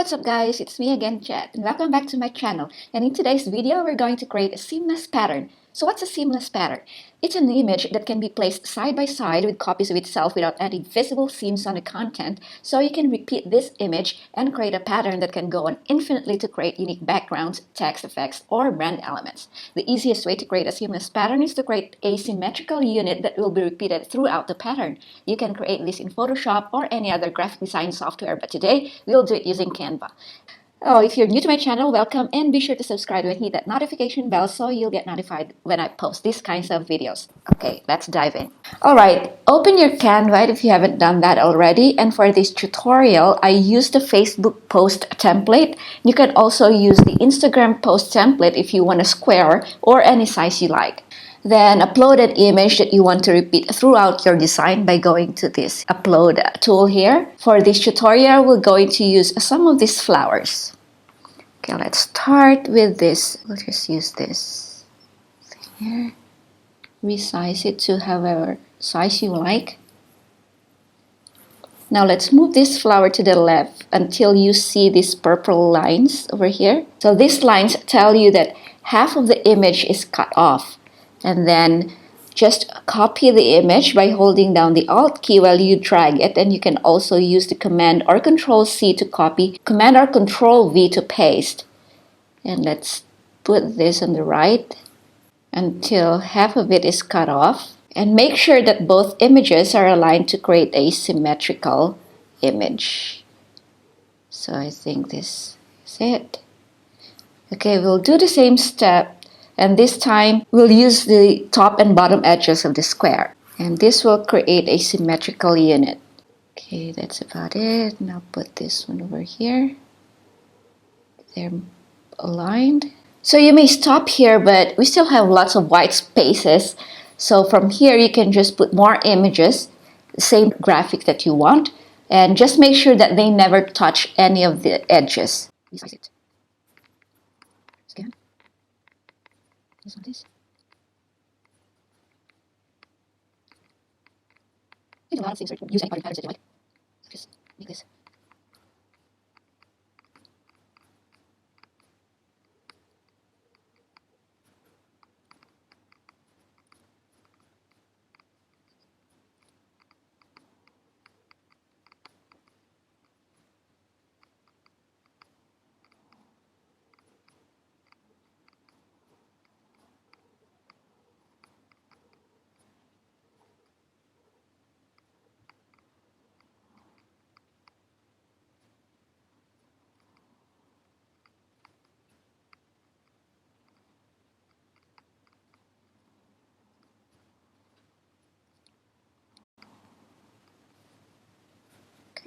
What's up guys, it's me again, Jet, and welcome back to my channel. And in today's video, we're going to create a seamless pattern. So what's a seamless pattern? It's an image that can be placed side by side with copies of itself without any visible seams on the content. So you can repeat this image and create a pattern that can go on infinitely to create unique backgrounds, text effects, or brand elements. The easiest way to create a seamless pattern is to create a symmetrical unit that will be repeated throughout the pattern. You can create this in Photoshop or any other graphic design software, but today we'll do it using Canva. Oh, if you're new to my channel, welcome, and be sure to subscribe and hit that notification bell so you'll get notified when I post these kinds of videos. Okay, let's dive in. Alright, open your Canva if you haven't done that already, and for this tutorial, I used the Facebook post template. You can also use the Instagram post template if you want a square or any size you like. Then upload an image that you want to repeat throughout your design by going to this upload tool here. For this tutorial, we're going to use some of these flowers. Okay, let's start with this. We'll just use this here. Resize it to however size you like. Now let's move this flower to the left until you see these purple lines over here. So these lines tell you that half of the image is cut off. And then just copy the image by holding down the Alt key while you drag it. And you can also use the Command or Control C to copy, Command or Control V to paste. And let's put this on the right until half of it is cut off. And make sure that both images are aligned to create a symmetrical image. So I think this is it. Okay, we'll do the same step. And this time, we'll use the top and bottom edges of the square. And this will create a symmetrical unit. Okay, that's about it. Now put this one over here. They're aligned. So you may stop here, but we still have lots of white spaces. So from here, you can just put more images, the same graphic that you want. And just make sure that they never touch any of the edges. Resize it. Scan. This one, this. There's a lot of things. Use any patterns that you like. Just make this.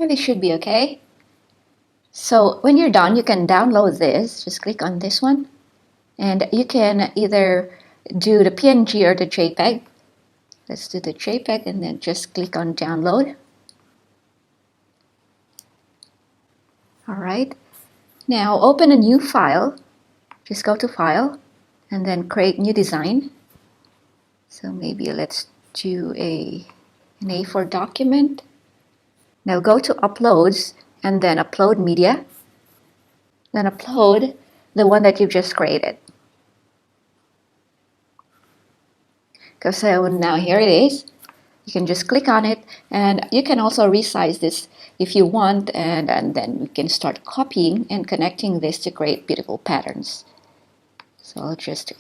Okay, this should be okay. So when you're done, you can download this. Just click on this one. And you can either do the PNG or the JPEG. Let's do the JPEG and then just click on download. Alright. Now open a new file. Just go to File and then create new design. So maybe let's do an A4 document. Now go to Uploads and then Upload Media. Then upload the one that you've just created. So now here it is. You can just click on it, and you can also resize this if you want, and then you can start copying and connecting this to create beautiful patterns. So I'll just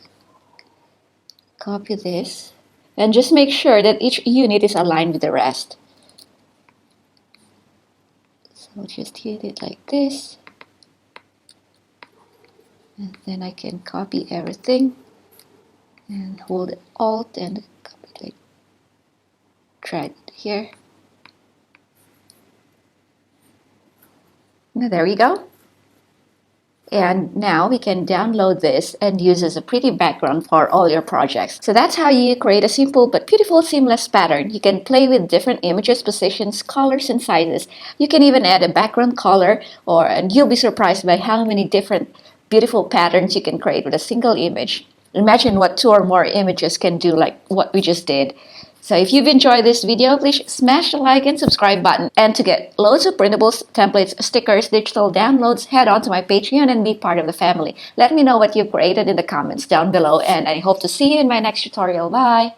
copy this and just make sure that each unit is aligned with the rest. So I'll just hit it like this, and then I can copy everything and hold Alt and copy it, like drag it here. Now there we go. And now we can download this and use as a pretty background for all your projects. So that's how you create a simple but beautiful seamless pattern. You can play with different images, positions, colors, and sizes. You can even add a background color, and you'll be surprised by how many different beautiful patterns you can create with a single image. Imagine what 2 or more images can do, like what we just did. So if you've enjoyed this video, please smash the like and subscribe button. And to get loads of printables, templates, stickers, digital downloads, head on to my Patreon and be part of the family. Let me know what you've created in the comments down below, and I hope to see you in my next tutorial. Bye!